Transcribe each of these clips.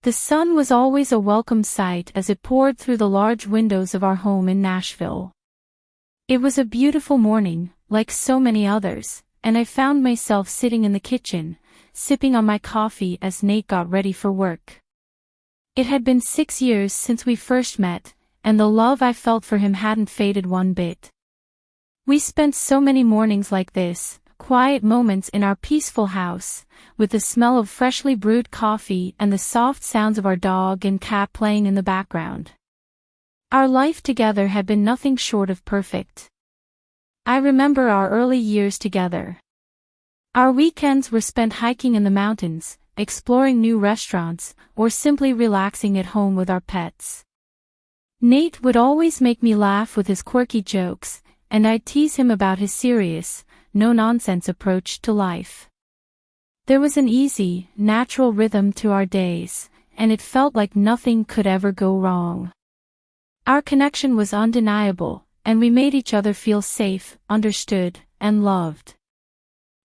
The sun was always a welcome sight as it poured through the large windows of our home in Nashville. It was a beautiful morning, like so many others, and I found myself sitting in the kitchen, sipping on my coffee as Nate got ready for work. It had been 6 years since we first met, and the love I felt for him hadn't faded one bit. We spent so many mornings like this, quiet moments in our peaceful house, with the smell of freshly brewed coffee and the soft sounds of our dog and cat playing in the background. Our life together had been nothing short of perfect. I remember our early years together. Our weekends were spent hiking in the mountains, exploring new restaurants, or simply relaxing at home with our pets. Nate would always make me laugh with his quirky jokes, and I'd tease him about his serious, no-nonsense approach to life. There was an easy, natural rhythm to our days, and it felt like nothing could ever go wrong. Our connection was undeniable, and we made each other feel safe, understood, and loved.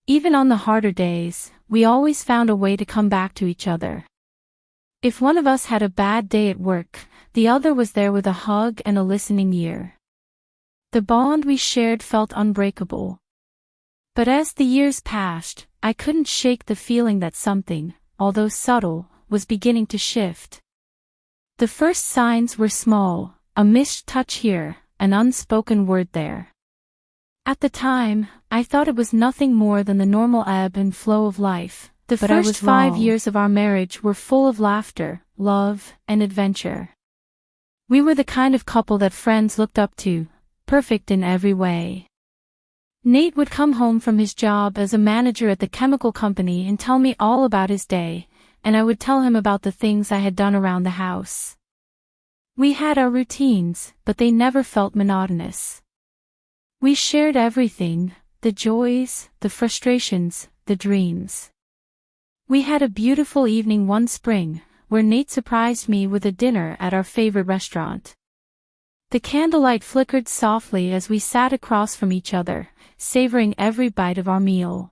Even on the harder days, we always found a way to come back to each other. If one of us had a bad day at work, the other was there with a hug and a listening ear. The bond we shared felt unbreakable. But as the years passed, I couldn't shake the feeling that something, although subtle, was beginning to shift. The first signs were small, a missed touch here, an unspoken word there. At the time, I thought it was nothing more than the normal ebb and flow of life. The first 5 years of our marriage were full of laughter, love, and adventure. We were the kind of couple that friends looked up to, perfect in every way. Nate would come home from his job as a manager at the chemical company and tell me all about his day, and I would tell him about the things I had done around the house. We had our routines, but they never felt monotonous. We shared everything, the joys, the frustrations, the dreams. We had a beautiful evening one spring, where Nate surprised me with a dinner at our favorite restaurant. The candlelight flickered softly as we sat across from each other, savoring every bite of our meal.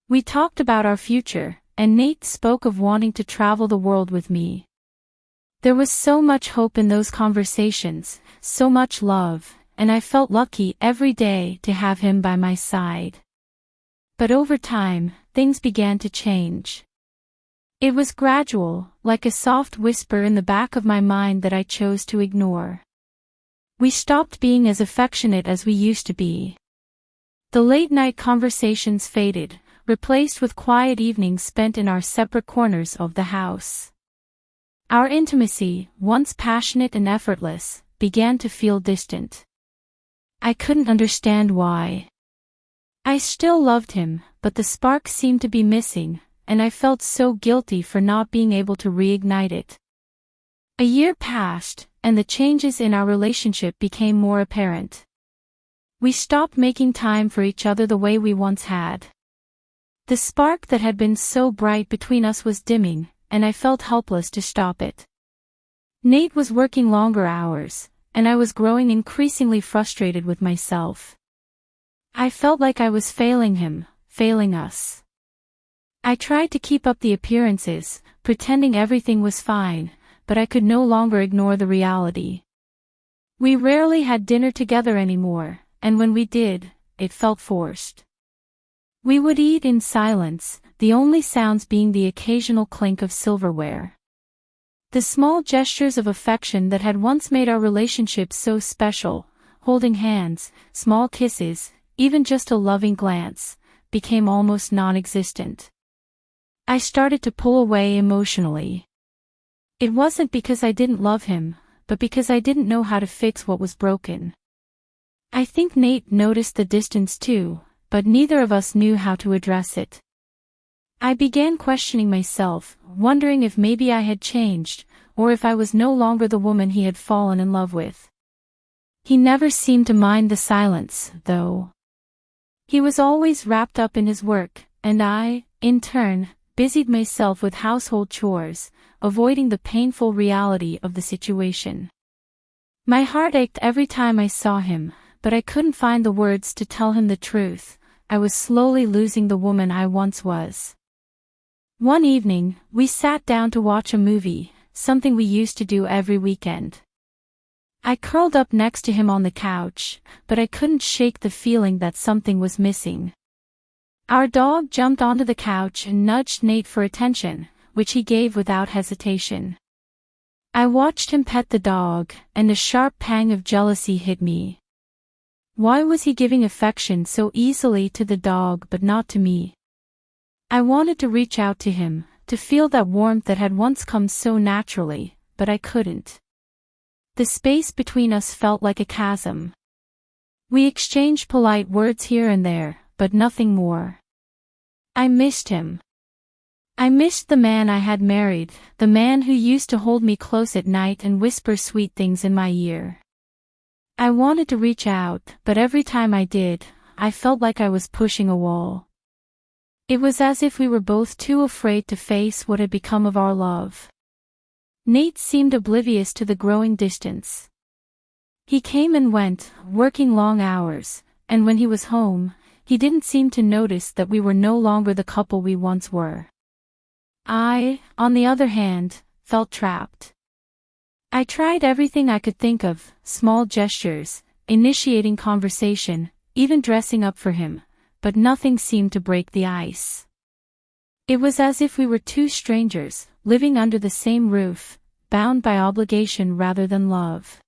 We talked about our future, and Nate spoke of wanting to travel the world with me. There was so much hope in those conversations, so much love, and I felt lucky every day to have him by my side. But over time, things began to change. It was gradual, like a soft whisper in the back of my mind that I chose to ignore. We stopped being as affectionate as we used to be. The late-night conversations faded, replaced with quiet evenings spent in our separate corners of the house. Our intimacy, once passionate and effortless, began to feel distant. I couldn't understand why. I still loved him, but the spark seemed to be missing, and I felt so guilty for not being able to reignite it. A year passed, and the changes in our relationship became more apparent. We stopped making time for each other the way we once had. The spark that had been so bright between us was dimming, and I felt helpless to stop it. Nate was working longer hours, and I was growing increasingly frustrated with myself. I felt like I was failing him, failing us. I tried to keep up the appearances, pretending everything was fine, but I could no longer ignore the reality. We rarely had dinner together anymore, and when we did, it felt forced. We would eat in silence, the only sounds being the occasional clink of silverware. The small gestures of affection that had once made our relationship so special, holding hands, small kisses, even just a loving glance, became almost non-existent. I started to pull away emotionally. It wasn't because I didn't love him, but because I didn't know how to fix what was broken. I think Nate noticed the distance too, but neither of us knew how to address it. I began questioning myself, wondering if maybe I had changed, or if I was no longer the woman he had fallen in love with. He never seemed to mind the silence, though. He was always wrapped up in his work, and I, in turn, busied myself with household chores, avoiding the painful reality of the situation. My heart ached every time I saw him, but I couldn't find the words to tell him the truth. I was slowly losing the woman I once was. One evening, we sat down to watch a movie, something we used to do every weekend. I curled up next to him on the couch, but I couldn't shake the feeling that something was missing. Our dog jumped onto the couch and nudged Nate for attention, which he gave without hesitation. I watched him pet the dog, and a sharp pang of jealousy hit me. Why was he giving affection so easily to the dog but not to me? I wanted to reach out to him, to feel that warmth that had once come so naturally, but I couldn't. The space between us felt like a chasm. We exchanged polite words here and there, but nothing more. I missed him. I missed the man I had married, the man who used to hold me close at night and whisper sweet things in my ear. I wanted to reach out, but every time I did, I felt like I was pushing a wall. It was as if we were both too afraid to face what had become of our love. Nate seemed oblivious to the growing distance. He came and went, working long hours, and when he was home, he didn't seem to notice that we were no longer the couple we once were. I, on the other hand, felt trapped. I tried everything I could think of, small gestures, initiating conversation, even dressing up for him, but nothing seemed to break the ice. It was as if we were two strangers, living under the same roof, bound by obligation rather than love.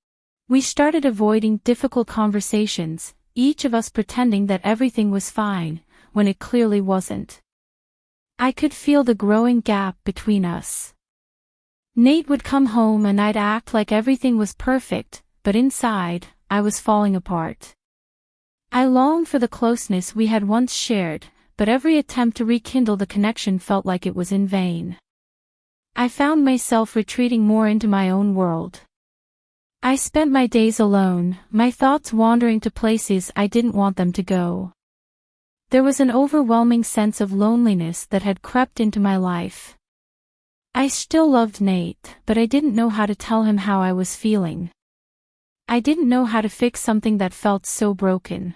We started avoiding difficult conversations, each of us pretending that everything was fine, when it clearly wasn't. I could feel the growing gap between us. Nate would come home and I'd act like everything was perfect, but inside, I was falling apart. I longed for the closeness we had once shared, but every attempt to rekindle the connection felt like it was in vain. I found myself retreating more into my own world. I spent my days alone, my thoughts wandering to places I didn't want them to go. There was an overwhelming sense of loneliness that had crept into my life. I still loved Nate, but I didn't know how to tell him how I was feeling. I didn't know how to fix something that felt so broken.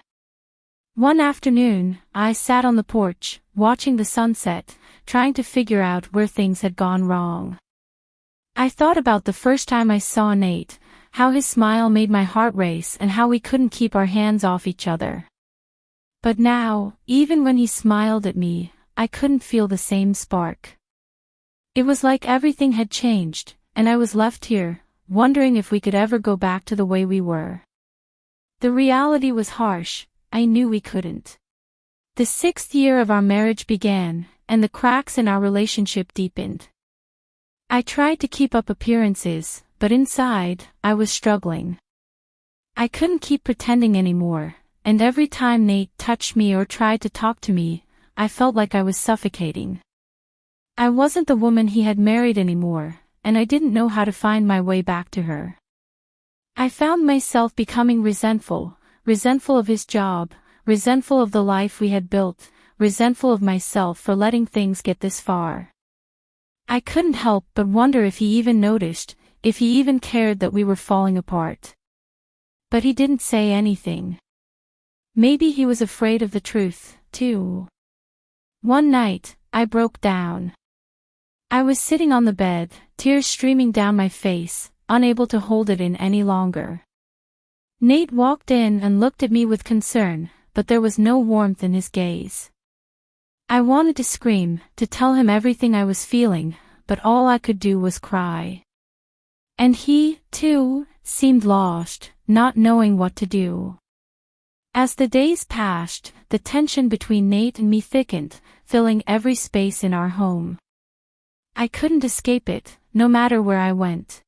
One afternoon, I sat on the porch, watching the sunset, trying to figure out where things had gone wrong. I thought about the first time I saw Nate, how his smile made my heart race and how we couldn't keep our hands off each other. But now, even when he smiled at me, I couldn't feel the same spark. It was like everything had changed, and I was left here, wondering if we could ever go back to the way we were. The reality was harsh. I knew we couldn't. The 6th year of our marriage began, and the cracks in our relationship deepened. I tried to keep up appearances, but inside, I was struggling. I couldn't keep pretending anymore, and every time Nate touched me or tried to talk to me, I felt like I was suffocating. I wasn't the woman he had married anymore, and I didn't know how to find my way back to her. I found myself becoming resentful of his job, resentful of the life we had built, resentful of myself for letting things get this far. I couldn't help but wonder if he even noticed, if he even cared that we were falling apart. But he didn't say anything. Maybe he was afraid of the truth, too. One night, I broke down. I was sitting on the bed, tears streaming down my face, unable to hold it in any longer. Nate walked in and looked at me with concern, but there was no warmth in his gaze. I wanted to scream, to tell him everything I was feeling, but all I could do was cry. And he, too, seemed lost, not knowing what to do. As the days passed, the tension between Nate and me thickened, filling every space in our home. I couldn't escape it, no matter where I went.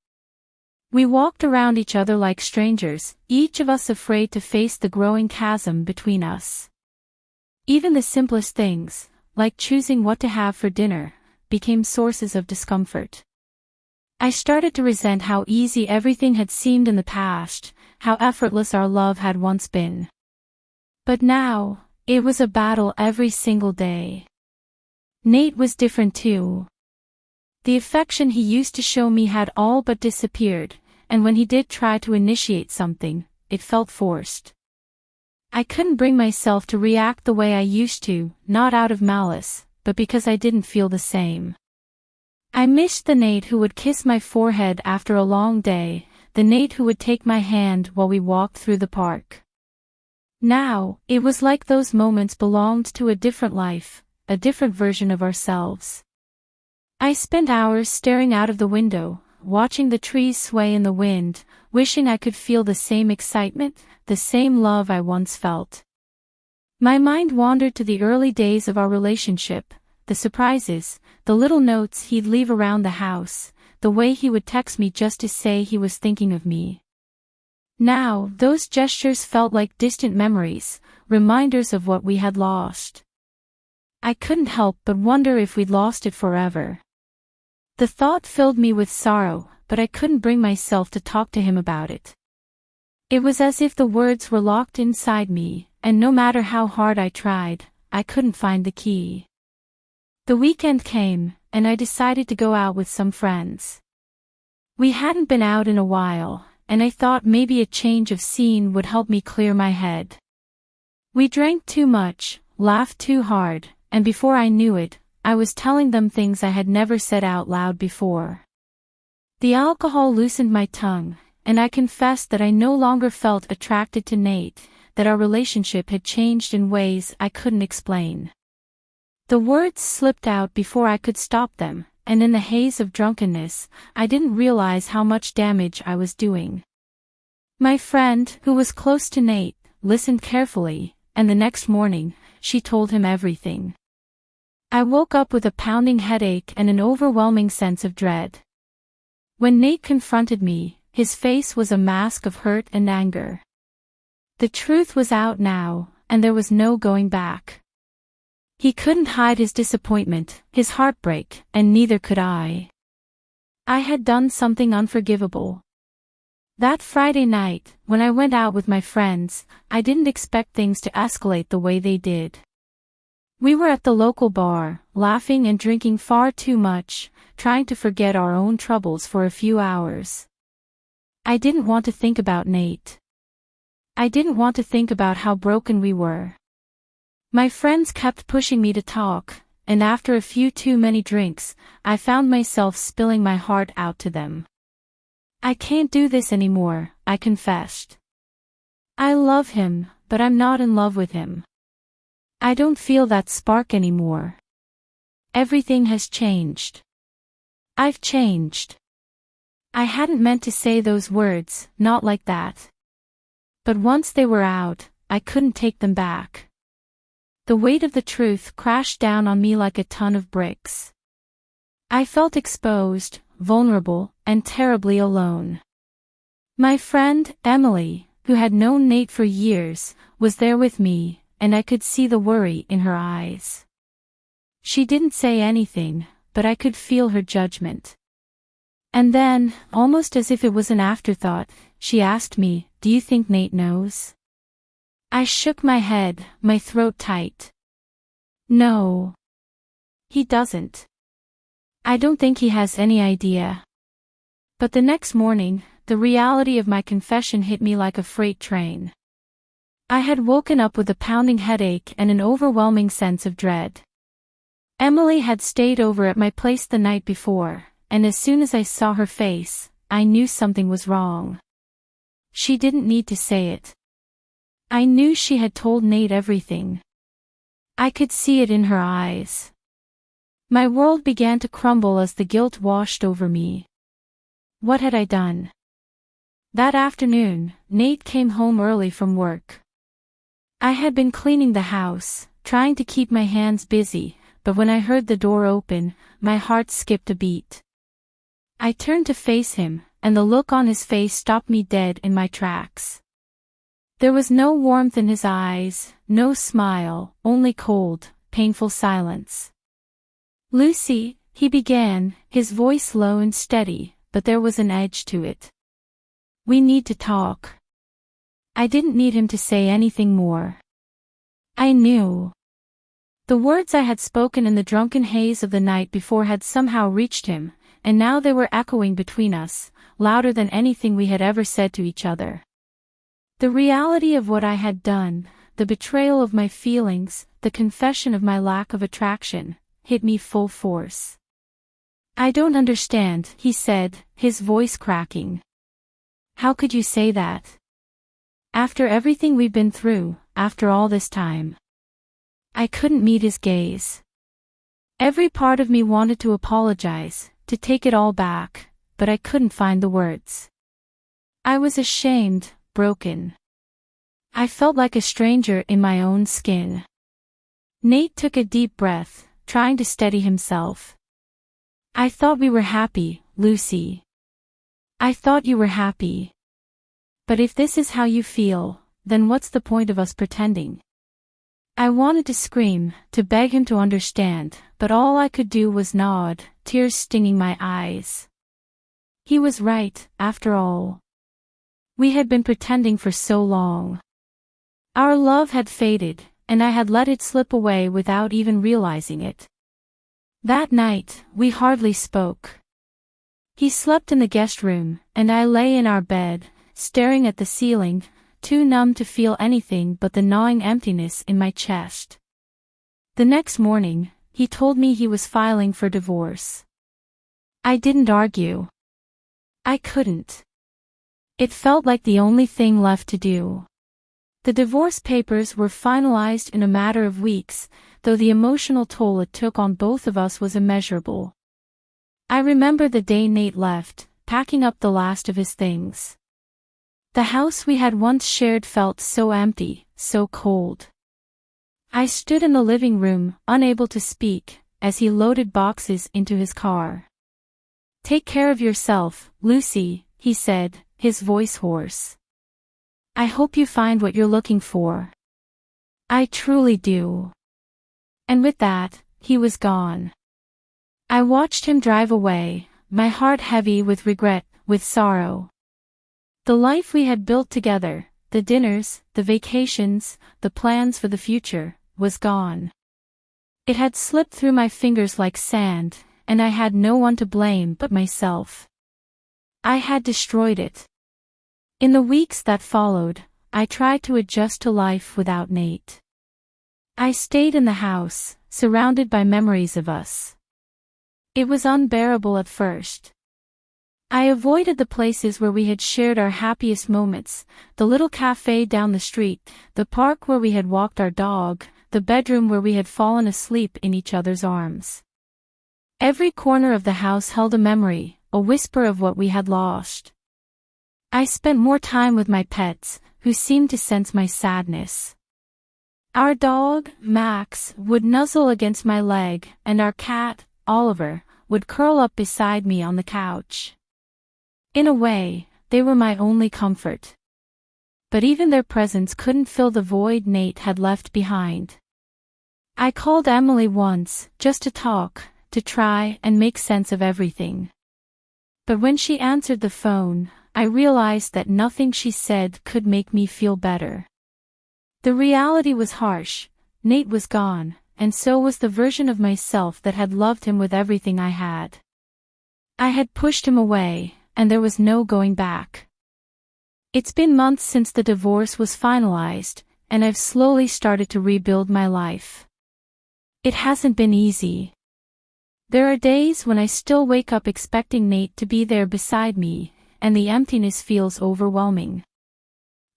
We walked around each other like strangers, each of us afraid to face the growing chasm between us. Even the simplest things, like choosing what to have for dinner, became sources of discomfort. I started to resent how easy everything had seemed in the past, how effortless our love had once been. But now, it was a battle every single day. Nate was different too. The affection he used to show me had all but disappeared, and when he did try to initiate something, it felt forced. I couldn't bring myself to react the way I used to, not out of malice, but but because I didn't feel the same. I missed the Nate who would kiss my forehead after a long day, the Nate who would take my hand while we walked through the park. Now, it was like those moments belonged to a different life, a different version of ourselves. I spent hours staring out of the window, watching the trees sway in the wind, wishing I could feel the same excitement, the same love I once felt. My mind wandered to the early days of our relationship, the surprises, the little notes he'd leave around the house, the way he would text me just to say he was thinking of me. Now, those gestures felt like distant memories, reminders of what we had lost. I couldn't help but wonder if we'd lost it forever. The thought filled me with sorrow, but I couldn't bring myself to talk to him about it. It was as if the words were locked inside me, and no matter how hard I tried, I couldn't find the key. The weekend came, and I decided to go out with some friends. We hadn't been out in a while, and I thought maybe a change of scene would help me clear my head. We drank too much, laughed too hard, and before I knew it, I was telling them things I had never said out loud before. The alcohol loosened my tongue, and I confessed that I no longer felt attracted to Nate, that our relationship had changed in ways I couldn't explain. The words slipped out before I could stop them, and in the haze of drunkenness, I didn't realize how much damage I was doing. My friend, who was close to Nate, listened carefully, and the next morning, she told him everything. I woke up with a pounding headache and an overwhelming sense of dread. When Nate confronted me, his face was a mask of hurt and anger. The truth was out now, and there was no going back. He couldn't hide his disappointment, his heartbreak, and neither could I. I had done something unforgivable. That Friday night, when I went out with my friends, I didn't expect things to escalate the way they did. We were at the local bar, laughing and drinking far too much, trying to forget our own troubles for a few hours. I didn't want to think about Nate. I didn't want to think about how broken we were. My friends kept pushing me to talk, and after a few too many drinks, I found myself spilling my heart out to them. I can't do this anymore, I confessed. I love him, but I'm not in love with him. I don't feel that spark anymore. Everything has changed. I've changed. I hadn't meant to say those words, not like that. But once they were out, I couldn't take them back. The weight of the truth crashed down on me like a ton of bricks. I felt exposed, vulnerable, and terribly alone. My friend, Emily, who had known Nate for years, was there with me, and I could see the worry in her eyes. She didn't say anything, but I could feel her judgment. And then, almost as if it was an afterthought, she asked me, "Do you think Nate knows?" I shook my head, my throat tight. No. He doesn't. I don't think he has any idea. But the next morning, the reality of my confession hit me like a freight train. I had woken up with a pounding headache and an overwhelming sense of dread. Emily had stayed over at my place the night before, and as soon as I saw her face, I knew something was wrong. She didn't need to say it. I knew she had told Nate everything. I could see it in her eyes. My world began to crumble as the guilt washed over me. What had I done? That afternoon, Nate came home early from work. I had been cleaning the house, trying to keep my hands busy, but when I heard the door open, my heart skipped a beat. I turned to face him, and the look on his face stopped me dead in my tracks. There was no warmth in his eyes, no smile, only cold, painful silence. "Lucy," he began, his voice low and steady, but there was an edge to it. "We need to talk." I didn't need him to say anything more. I knew. The words I had spoken in the drunken haze of the night before had somehow reached him, and now they were echoing between us, louder than anything we had ever said to each other. The reality of what I had done, the betrayal of my feelings, the confession of my lack of attraction, hit me full force. "I don't understand," he said, his voice cracking. "How could you say that? After everything we've been through, after all this time." I couldn't meet his gaze. Every part of me wanted to apologize, to take it all back, but I couldn't find the words. I was ashamed, broken. I felt like a stranger in my own skin. Nate took a deep breath, trying to steady himself. "I thought we were happy, Lucy. I thought you were happy. But if this is how you feel, then what's the point of us pretending?" I wanted to scream, to beg him to understand, but all I could do was nod, tears stinging my eyes. He was right, after all. We had been pretending for so long. Our love had faded, and I had let it slip away without even realizing it. That night, we hardly spoke. He slept in the guest room, and I lay in our bed, staring at the ceiling, too numb to feel anything but the gnawing emptiness in my chest. The next morning, he told me he was filing for divorce. I didn't argue. I couldn't. It felt like the only thing left to do. The divorce papers were finalized in a matter of weeks, though the emotional toll it took on both of us was immeasurable. I remember the day Nate left, packing up the last of his things. The house we had once shared felt so empty, so cold. I stood in the living room, unable to speak, as he loaded boxes into his car. "Take care of yourself, Lucy," he said, his voice hoarse. "I hope you find what you're looking for." "I truly do." And with that, he was gone. I watched him drive away, my heart heavy with regret, with sorrow. The life we had built together, the dinners, the vacations, the plans for the future, was gone. It had slipped through my fingers like sand, and I had no one to blame but myself. I had destroyed it. In the weeks that followed, I tried to adjust to life without Nate. I stayed in the house, surrounded by memories of us. It was unbearable at first. I avoided the places where we had shared our happiest moments, the little cafe down the street, the park where we had walked our dog, the bedroom where we had fallen asleep in each other's arms. Every corner of the house held a memory, a whisper of what we had lost. I spent more time with my pets, who seemed to sense my sadness. Our dog, Max, would nuzzle against my leg, and our cat, Oliver, would curl up beside me on the couch. In a way, they were my only comfort. But even their presence couldn't fill the void Nate had left behind. I called Emily once, just to talk, to try and make sense of everything. But when she answered the phone, I realized that nothing she said could make me feel better. The reality was harsh. Nate was gone, and so was the version of myself that had loved him with everything I had. I had pushed him away, and there was no going back. It's been months since the divorce was finalized, and I've slowly started to rebuild my life. It hasn't been easy. There are days when I still wake up expecting Nate to be there beside me, and the emptiness feels overwhelming.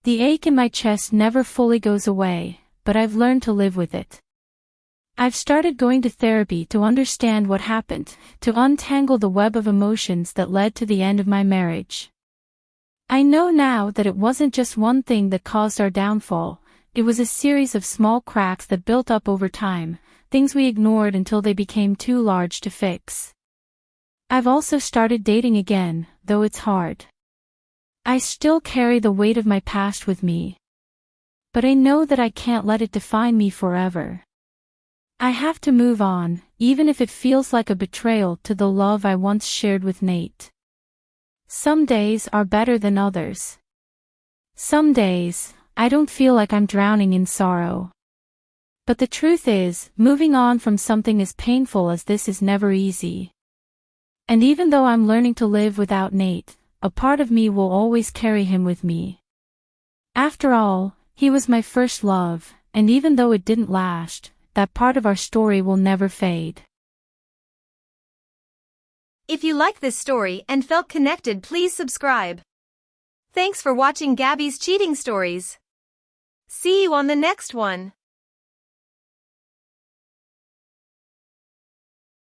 The ache in my chest never fully goes away, but I've learned to live with it. I've started going to therapy to understand what happened, to untangle the web of emotions that led to the end of my marriage. I know now that it wasn't just one thing that caused our downfall, it was a series of small cracks that built up over time, things we ignored until they became too large to fix. I've also started dating again, though it's hard. I still carry the weight of my past with me. But I know that I can't let it define me forever. I have to move on, even if it feels like a betrayal to the love I once shared with Nate. Some days are better than others. Some days, I don't feel like I'm drowning in sorrow. But the truth is, moving on from something as painful as this is never easy. And even though I'm learning to live without Nate, a part of me will always carry him with me. After all, he was my first love, and even though it didn't last, that part of our story will never fade. If you like this story and felt connected, please subscribe. Thanks for watching Gabby's cheating stories. See you on the next one.